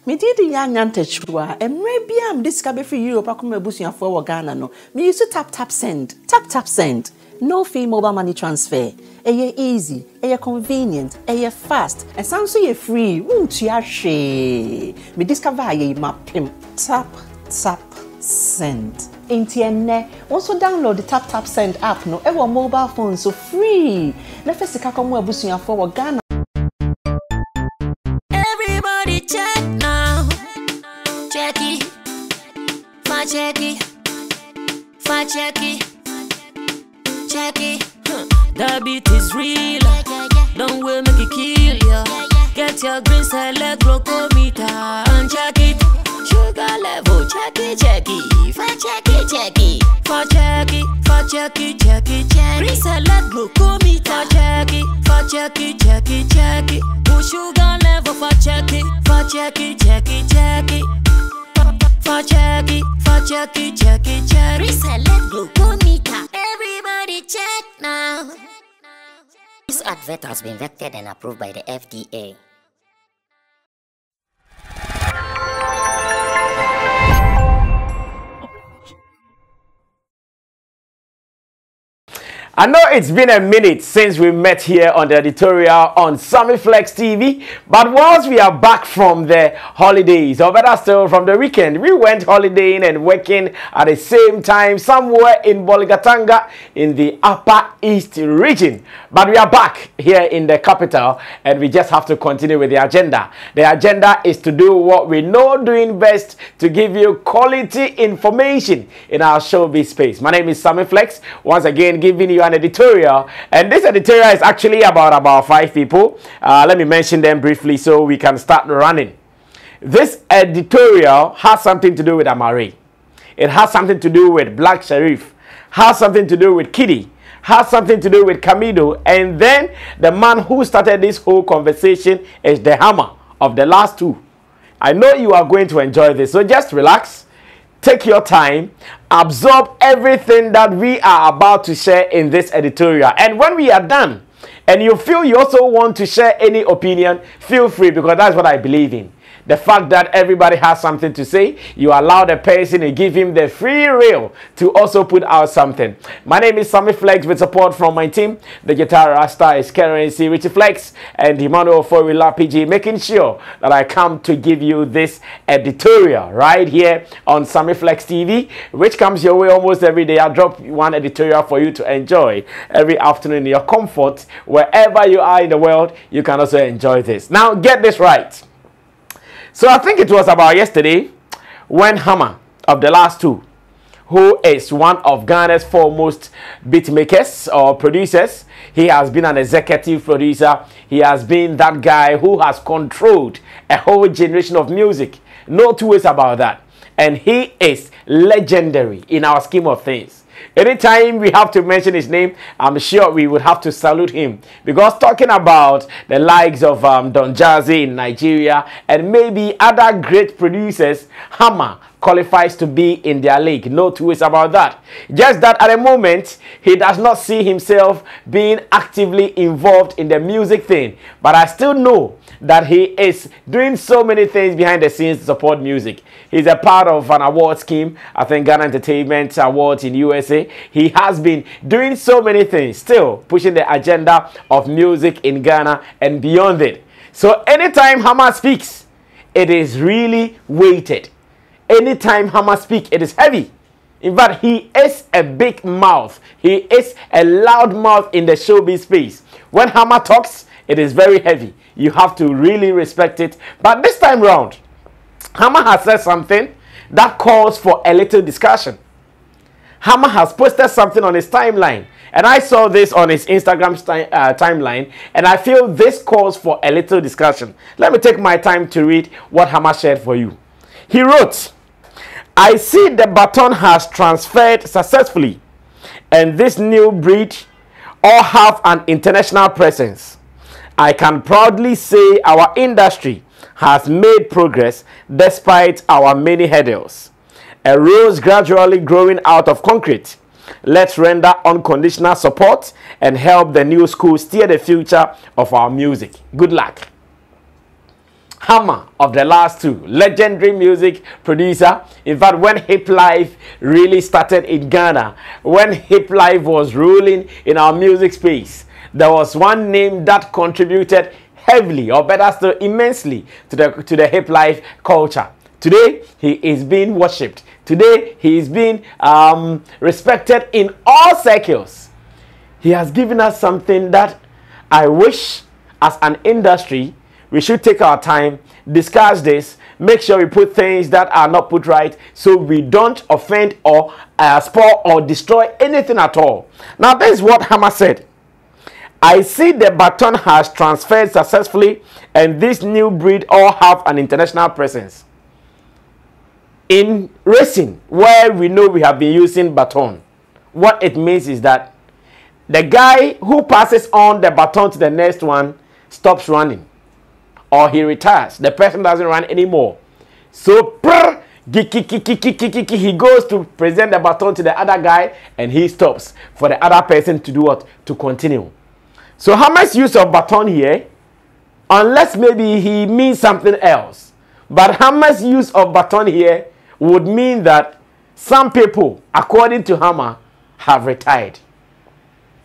Me did the young antechua, and maybe I'm discovered for Europe. I come a bush for Ghana. No, me used to tap send, tap send. No fee mobile money transfer. Aye easy, aye convenient, aye fast, and sounds so ye free. Won't you share? Me discover aye map him. Tap send. Intienne. Also download the tap send app. No, ever mobile phone so free. Let us see how come we bush for Ghana. Everybody check now. Check it. Fa check it. Fa check it. Check it. The beat is real. Don't wait, make it kill ya. Get your green select glucometer and check it. Sugar level, check it. Fa check it. Fa check it. Fa check it. Green select glucometer. Fa check it. Push sugar level, fa check it. Fa check it. For check it. Reselect glucometer. Everybody check now. This advert has been vetted and approved by the FDA. I know it's been a minute since we met here on the editorial on Sammy Flex TV, but once we are back from the holidays, or better still from the weekend, we went holidaying and working at the same time somewhere in Bolgatanga in the Upper East region. But we are back here in the capital and we just have to continue with the agenda. The agenda is to do what we know doing best, to give you quality information in our showbiz space. My name is Sammy Flex, once again giving you an editorial, and this editorial is actually about 5 people. Let me mention them briefly so we can start running. This editorial has something to do with Amare. It has something to do with Black Sheriff, has something to do with Kiddy, has something to do with Camido, and then the man who started this whole conversation is the hammer of the last two. I know you are going to enjoy this, so just relax. Take your time, absorb everything that we are about to share in this editorial. And when we are done, and you feel you also want to share any opinion, feel free, because that's what I believe in. The fact that everybody has something to say, you allow the person to give him the free will to also put out something. My name is Sammy Flex with support from my team. The guitar rasta is Currency, Richie Flex, and Emmanuel Forwilla PG, making sure that I come to give you this editorial right here on Sammy Flex TV, which comes your way almost every day. I drop one editorial for you to enjoy every afternoon in your comfort. Wherever you are in the world, you can also enjoy this. Now, get this right. So I think it was about yesterday when Hammer of the last two, who is one of Ghana's foremost beat makers or producers, he has been an executive producer. He has been that guy who has controlled a whole generation of music. No two ways about that. And he is legendary in our scheme of things. Anytime we have to mention his name, I'm sure we would have to salute him. Because talking about the likes of Don Jazzy in Nigeria and maybe other great producers, Hammer qualifies to be in their league. No two ways about that. Just that at the moment, he does not see himself being actively involved in the music thing. But I still know that he is doing so many things behind the scenes to support music. He's a part of an award scheme, I think Ghana Entertainment Awards in USA. He has been doing so many things, still pushing the agenda of music in Ghana and beyond it. So anytime Hammer speaks, it is really weighted. Anytime Hammer speaks, it is heavy. In fact, he is a big mouth. He is a loud mouth in the showbiz space. When Hammer talks, it is very heavy. You have to really respect it. But this time round, Hammer has said something that calls for a little discussion. Hammer has posted something on his timeline. And I saw this on his Instagram timeline. And I feel this calls for a little discussion. Let me take my time to read what Hammer shared for you. He wrote, "I see the baton has transferred successfully. And this new breed all have an international presence. I can proudly say our industry has made progress despite our many hurdles. A rose gradually growing out of concrete. Let's render unconditional support and help the new school steer the future of our music. Good luck." Hammer of the last two, legendary music producer. In fact, when hip life really started in Ghana, when hip life was ruling in our music space, there was one name that contributed heavily, or better still, immensely to the hip life culture. Today, he is being worshipped. Today, he is being respected in all circles. He has given us something that I wish, as an industry, we should take our time, discuss this, make sure we put things that are not put right, so we don't offend or spoil or destroy anything at all. Now, this is what Hammer said. I see the baton has transferred successfully, and this new breed all have an international presence. In racing, where we know we have been using baton, what it means is that the guy who passes on the baton to the next one stops running, or he retires. The person doesn't run anymore. So he goes to present the baton to the other guy, and he stops for the other person to do what? To continue. So Hammer's use of baton here, unless maybe he means something else, but Hammer's use of baton here would mean that some people, according to Hammer, have retired,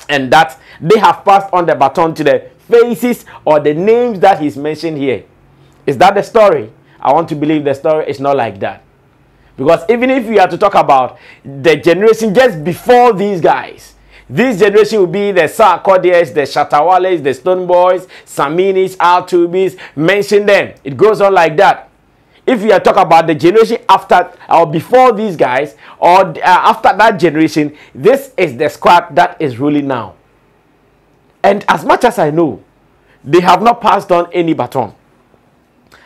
and that they have passed on the baton to the faces or the names that he's mentioned here. Is that the story? I want to believe the story is not like that. Because even if we are to talk about the generation just before these guys, this generation will be the Sarkodiyes, the Shatawales, the Stone Boys, Saminis, R2Bs, mention them. It goes on like that. If we are talking about the generation after or before these guys, or after that generation, this is the squad that is ruling now. And as much as I know, they have not passed on any baton.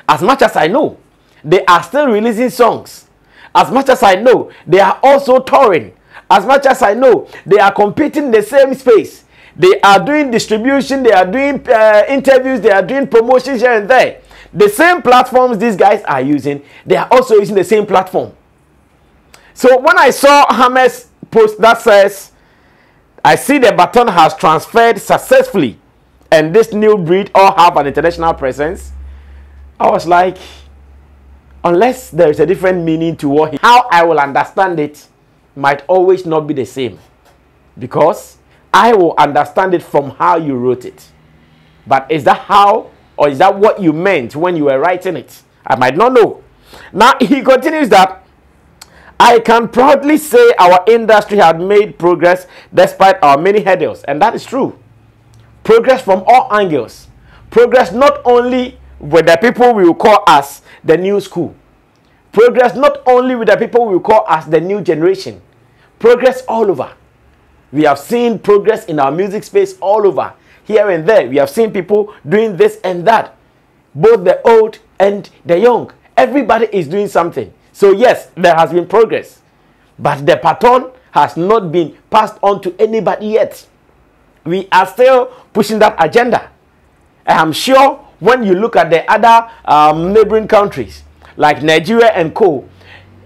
As much as I know, they are still releasing songs. As much as I know, they are also touring. As much as I know, they are competing in the same space. They are doing distribution, they are doing interviews, they are doing promotions here and there. The same platforms these guys are using, they are also using the same platform. So when I saw Hammer's post that says, I see the baton has transferred successfully, and this new breed all have an international presence, I was like, unless there is a different meaning to how I will understand it might always not be the same, because I will understand it from how you wrote it. But is that how, or is that what you meant when you were writing it? I might not know. Now he continues that, I can proudly say our industry had made progress despite our many hurdles, and that is true. Progress from all angles. Progress not only with the people we will call us the new school. Progress not only with the people we will call us the new generation. Progress all over. We have seen progress in our music space all over. Here and there, we have seen people doing this and that. Both the old and the young. Everybody is doing something. So yes, there has been progress. But the baton has not been passed on to anybody yet. We are still pushing that agenda. And I'm sure when you look at the other neighboring countries, like Nigeria and co.,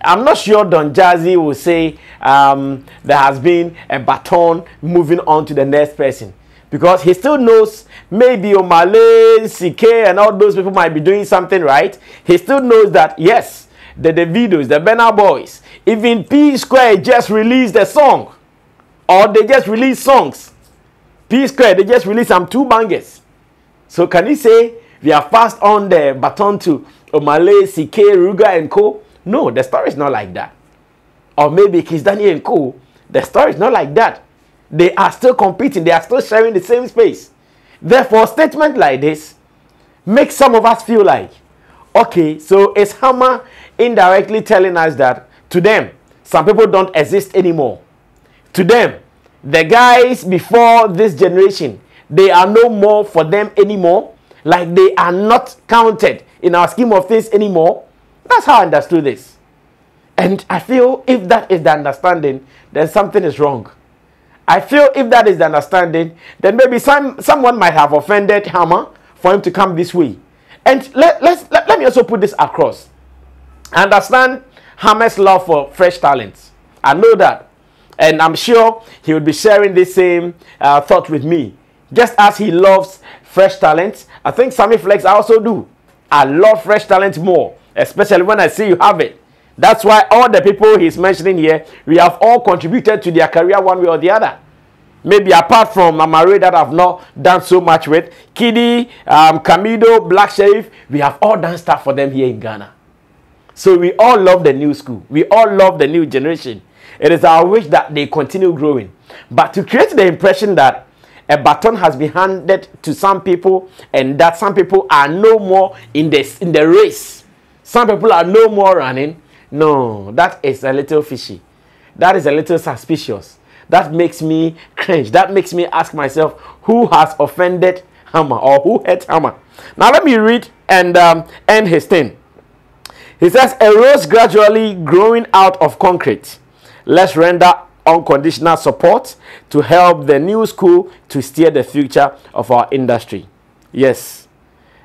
I'm not sure Don Jazzy will say there has been a baton moving on to the next person. Because he still knows maybe Omale, CK, and all those people might be doing something right. He still knows that, yes, the Davidos, the Burna Boys, even P Square just released a song. Or they just released songs. P Square, they just released some 2 bangers. So can he say we have passed on the baton to Omale, CK, Ruga, and co? No, the story is not like that. Or maybe Kiss Daniel and co. The story is not like that. They are still competing. They are still sharing the same space. Therefore, a statement like this makes some of us feel like, okay, so is Hammer indirectly telling us that to them, some people don't exist anymore. To them, the guys before this generation, they are no more for them anymore. Like they are not counted in our scheme of things anymore. That's how I understood this. And I feel if that is the understanding, then something is wrong. I feel if that is the understanding, then maybe someone might have offended Hammer for him to come this way. And let me also put this across. I understand Hammer's love for fresh talents. I know that. And I'm sure he would be sharing the same thought with me. Just as he loves fresh talents, I think Sammy Flex also do. I love fresh talent more, especially when I see you have it. That's why all the people he's mentioning here, we have all contributed to their career one way or the other. Maybe apart from Amare that I've not done so much with, Kiddy, Camido, Black Sheriff, we have all done stuff for them here in Ghana. So we all love the new school. We all love the new generation. It is our wish that they continue growing. But to create the impression that a baton has been handed to some people and that some people are no more in the race, some people are no more running, no, that is a little fishy. That is a little suspicious. That makes me cringe. That makes me ask myself, who has offended Hammer or who hurt Hammer? Now let me read and end his thing. He says, a rose gradually growing out of concrete. Let's render unconditional support to help the new school to steer the future of our industry. Yes.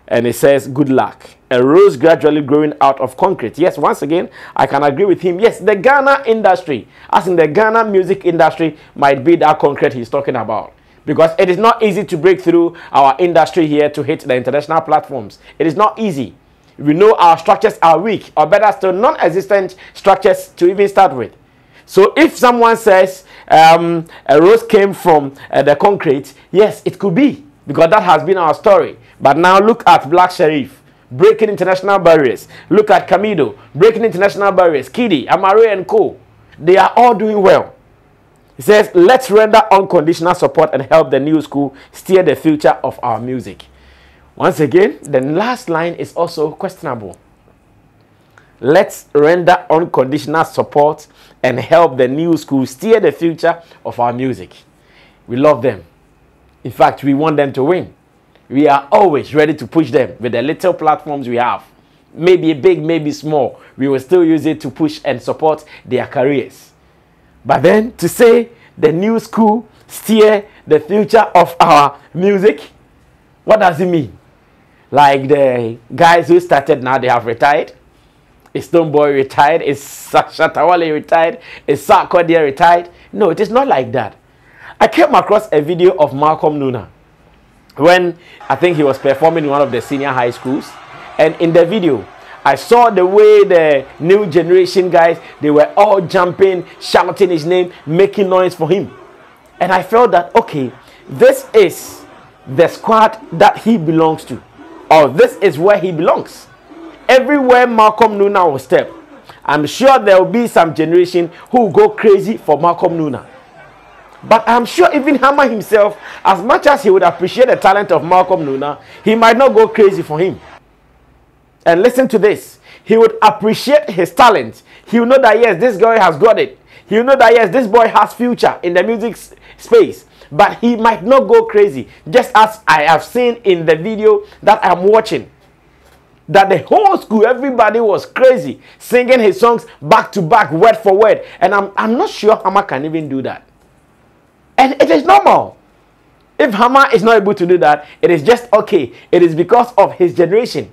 And it says, good luck. A rose gradually growing out of concrete. Yes, once again, I can agree with him. Yes, the Ghana industry, as in the Ghana music industry, might be that concrete he's talking about. Because it is not easy to break through our industry here to hit the international platforms. It is not easy. We know our structures are weak, or better still, non-existent structures to even start with. So if someone says a rose came from the concrete, yes, it could be, because that has been our story. But now look at Black Sheriff, breaking international barriers. Look at Camido, breaking international barriers. Kiddy, Amare and Co. They are all doing well. He says, let's render unconditional support and help the new school steer the future of our music. Once again, the last line is also questionable. Let's render unconditional support and help the new school steer the future of our music. We love them. In fact, we want them to win. We are always ready to push them with the little platforms we have. Maybe big, maybe small. We will still use it to push and support their careers. But then to say the new school steer the future of our music, what does it mean? Like the guys who started now, they have retired. Is Stoneboy retired? Is Shatawale retired? Is Sarkodie retired? No, it is not like that. I came across a video of Malcolm Nuna when I think he was performing in one of the senior high schools. And in the video, I saw the way the new generation guys, they were all jumping, shouting his name, making noise for him. And I felt that, okay, this is the squad that he belongs to. Or this is where he belongs. Everywhere Malcolm Nuna will step, I'm sure there will be some generation who will go crazy for Malcolm Nuna. But I'm sure even Hammer himself, as much as he would appreciate the talent of Malcolm Nuna, he might not go crazy for him. And listen to this. He would appreciate his talent. He will know that, yes, this guy has got it. He will know that, yes, this boy has future in the music space. But he might not go crazy. Just as I have seen in the video that I'm watching. That the whole school, everybody was crazy. Singing his songs back to back, word for word. And I'm not sure Hammer can even do that. And it is normal. If Hammer is not able to do that, it is just okay. It is because of his generation.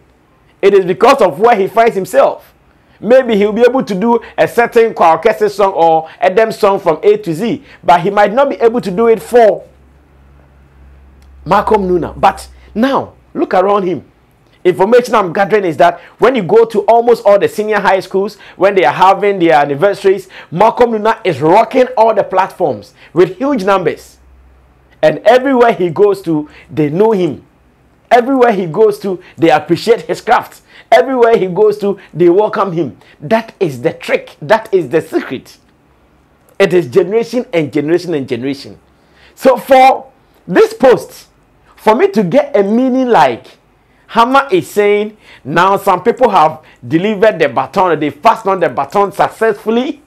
It is because of where he finds himself. Maybe he'll be able to do a certain orchestra song or a dem song from A to Z, but he might not be able to do it for Malcolm Nuna. But now, look around him. Information I'm gathering is that when you go to almost all the senior high schools, when they are having their anniversaries, Malcolm Nuna is rocking all the platforms with huge numbers. And everywhere he goes to, they know him. Everywhere he goes to, they appreciate his craft. Everywhere he goes to, they welcome him. That is the trick. That is the secret. It is generation and generation and generation. So for this post, for me to get a meaning like Hammer is saying, now some people have delivered the baton, they passed on the baton successfully,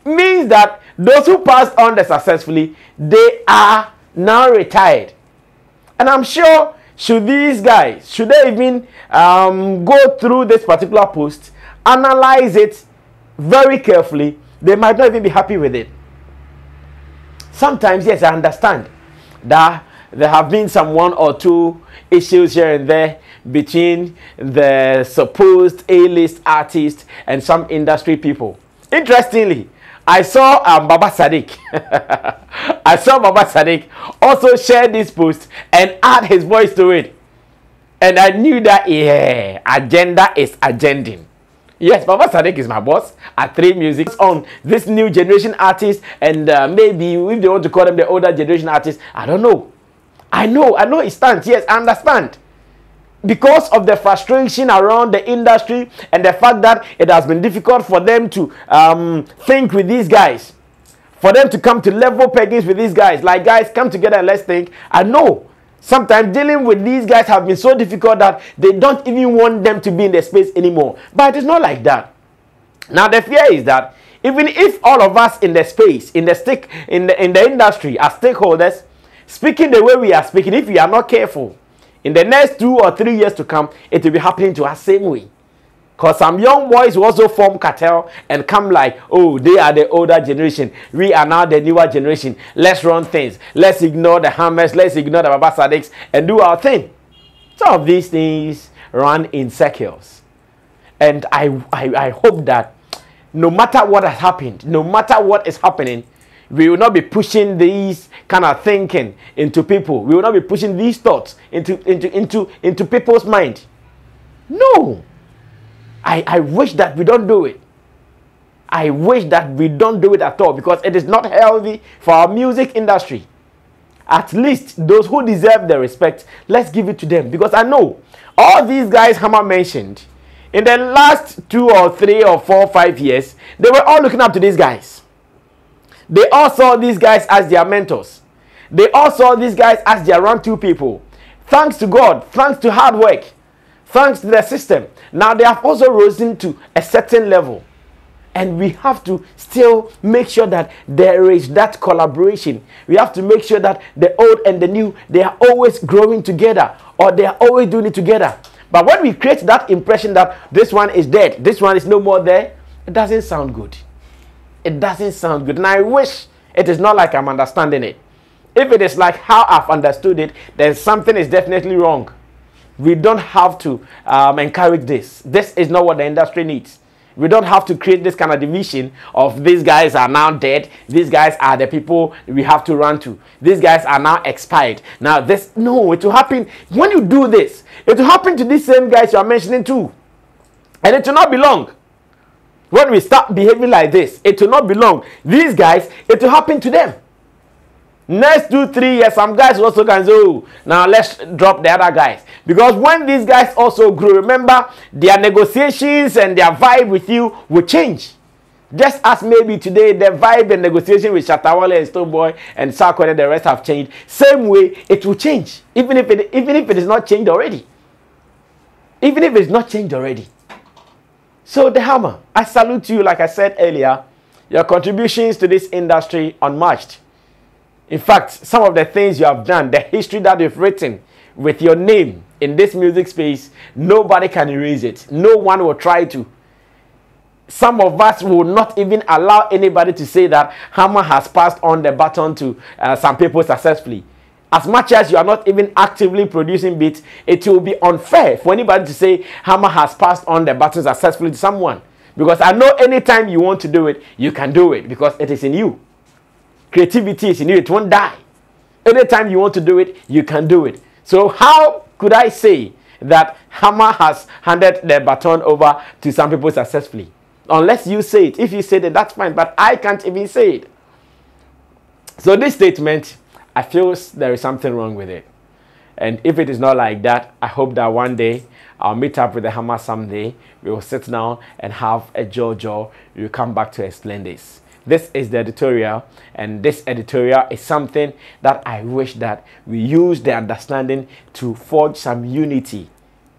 means that those who passed on the successfully, they are now retired. And I'm sure, should these guys, should they even go through this particular post, analyze it very carefully, they might not even be happy with it. Sometimes, yes, I understand that there have been some one or two issues here and there between the supposed A-list artists and some industry people. Interestingly, I saw Baba Sadiq. I saw Baba Sadiq also share this post and add his voice to it. And I knew that, yeah, agenda is agending. Yes, Baba Sadek is my boss at 3 Music on this new generation artists, and maybe if they want to call them the older generation artists, I don't know. I know it stands. Yes, I understand. Because of the frustration around the industry and the fact that it has been difficult for them to think with these guys, for them to come to level peggings with these guys. Like, guys, come together and let's think. I know. Sometimes dealing with these guys have been so difficult that they don't even want them to be in the space anymore. But it's not like that. Now the fear is that even if all of us in the space, in the industry as stakeholders, speaking the way we are speaking, if we are not careful, in the next 2 or 3 years to come, it will be happening to us same way. Because some young boys will also form cartel and come like, oh, they are the older generation. We are now the newer generation. Let's run things. Let's ignore the Hammers. Let's ignore the Baba Sadeks and do our thing. Some of these things run in circles. And I hope that no matter what has happened, no matter what is happening, we will not be pushing these kind of thinking into people. We will not be pushing these thoughts into people's mind. No. I wish that we don't do it. I wish that we don't do it at all, because it is not healthy for our music industry. At least those who deserve the respect, let's give it to them. Because I know all these guys Hammer mentioned, in the last 2 or 3 or 4 or 5 years, they were all looking up to these guys. They all saw these guys as their mentors. They all saw these guys as their run-to people. Thanks to God, thanks to hard work, thanks to the system. Now they have also risen to a certain level. And we have to still make sure that there is that collaboration. We have to make sure that the old and the new, they are always growing together, or they are always doing it together. But when we create that impression that this one is dead, this one is no more there, it doesn't sound good. It doesn't sound good. And I wish it is not like I'm understanding it. If it is like how I've understood it, then something is definitely wrong. We don't have to encourage this. This is not what the industry needs. We don't have to create this kind of division of these guys are now dead. These guys are the people we have to run to. These guys are now expired. Now this, no, it will happen. When you do this, it will happen to these same guys you are mentioning too. And it will not be long. When we start behaving like this, it will not be long. These guys, it will happen to them. Next 2, 3 years, some guys also can say, oh, now let's drop the other guys. Because when these guys also grow, remember, their negotiations and their vibe with you will change. Just as maybe today, the vibe and negotiation with Shatawale and Stoneboy and Sarko and the rest have changed. Same way, it will change. Even if it is not changed already. Even if it's not changed already. So, the Hammer, I salute you, like I said earlier, your contributions to this industry unmatched. In fact, some of the things you have done, the history that you've written with your name in this music space, nobody can erase it. No one will try to. Some of us will not even allow anybody to say that Hammer has passed on the baton to some people successfully. As much as you are not even actively producing beats, it will be unfair for anybody to say Hammer has passed on the baton successfully to someone. Because I know anytime you want to do it, you can do it because it is in you. Creativity is in you. It won't die. Anytime you want to do it, you can do it. So how could I say that Hammer has handed the baton over to some people successfully? Unless you say it. If you say it, that's fine. But I can't even say it. So this statement, I feel there is something wrong with it. And if it is not like that, I hope that one day I'll meet up with the Hammer someday. We will sit down and have a jaw. We will come back to explain this. This is the editorial, and this editorial is something that I wish that we use the understanding to forge some unity,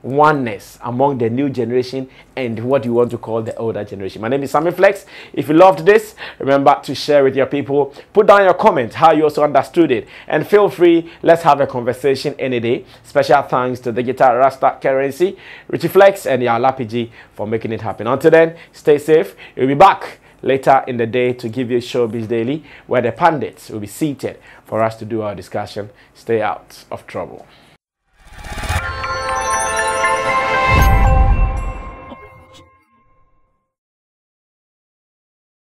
oneness among the new generation and what you want to call the older generation. My name is Sammy Flex. If you loved this, remember to share with your people. Put down your comment how you also understood it, and feel free, let's have a conversation any day. Special thanks to Digital Rasta Currency, Richie Flex, and Yala PG for making it happen. Until then, stay safe. We'll be back later in the day to give you Showbiz Daily, where the pundits will be seated for us to do our discussion. Stay out of trouble.